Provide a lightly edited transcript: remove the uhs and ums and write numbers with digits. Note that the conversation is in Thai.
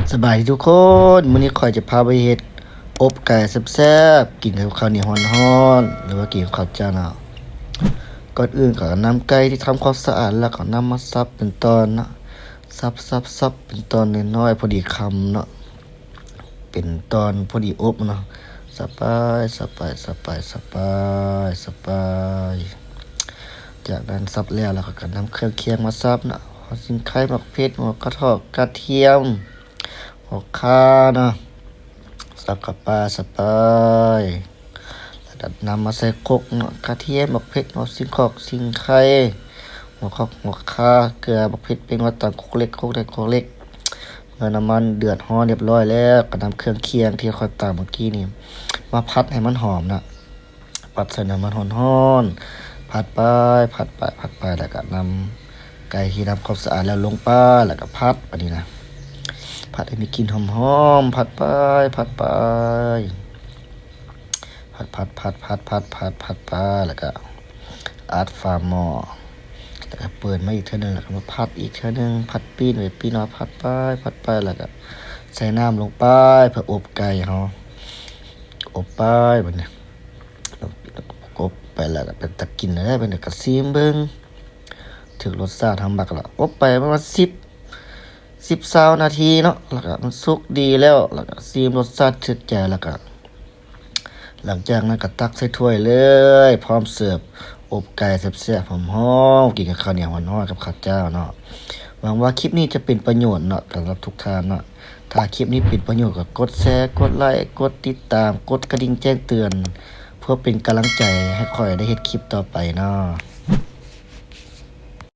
สบายดีทุกคนมื้อนี้ข้อยจะพาไปเฮ็ดอบไก่แซ่บๆกินกับข้าวเหนียวร้อนๆหรือว่ากินกับข้าวเจ้าหนาวก่อนอื่นก็นำไก่ที่ทำความสะอาดแล้วก็นำมาสับเป็นตอนเนาะสับเป็นตอนน้อยๆพอดีคำเนาะเป็นตอนพอดีอบเนาะสับไปจากนั้นสับแล้วก็นำเครื่องเคียงมาสับเนาะหัวสิงไข่หมักเพชรหัวกระทอกกระเทียมหัวข่าเนาะ สับกับปลาสับไปแล้วก็นำมาใส่ครกเนาะกระเทียมบักเผ็ดเนาะสิงขอกสิงไข่หัวขอกหัวข่าเกลือบักเผ็ดเป็นว่าตามครกเล็กครกเล็กครกเล็กเมื่อน้ำมันเดือดร้อนเรียบร้อยแล้วก็นำเครื่องเคียงที่ค่อยตามเมื่อกี้นี่มาพัดให้มันหอมนะปัดใส่น้ำมันร้อนๆผัดไปแล้วก็นำไก่ที่ทำความสะอาดแล้วลงไปแล้วก็พัดอันนี้นะผัดให้มีกลิ่นหอมๆผัดไป ผัดไปแล้วก็อัดฝาหม้อแล้วก็เปิดมาอีกเท่านึงแล้วก็มาผัดอีกเท่านึงผัดปีนไว้ปีนมาผัดไปแล้วก็ใส่น้ำลงไปเพื่ออบไก่เฮาอบไปบัดนี้อบไปแล้วก็เป็นตะกินได้เป็นกระซีมเบิ่งถึงรสชาติทำบักละอบไปประมาณ10 20 นาทีเนาะแล้วก็มันสุกดีแล้วก็ซีมรสชาติถึกใจแล้วก็หลังจากนั้นก็ตักใส่ถ้วยเลยพร้อมเสิร์ฟอบไก่แซ่บๆหอมๆกินกับข้าวเหนียวร้อนๆกับข้าวเจ้าเนาะหวังว่าคลิปนี้จะเป็นประโยชน์เนาะสำหรับทุกท่านเนาะถ้าคลิปนี้เป็นประโยชน์ก็กดแชร์กดไลค์กดติดตามกดกระดิ่งแจ้งเตือนเพื่อเป็นกำลังใจให้ค่อยได้เฮ็ดคลิปต่อไปเนาะ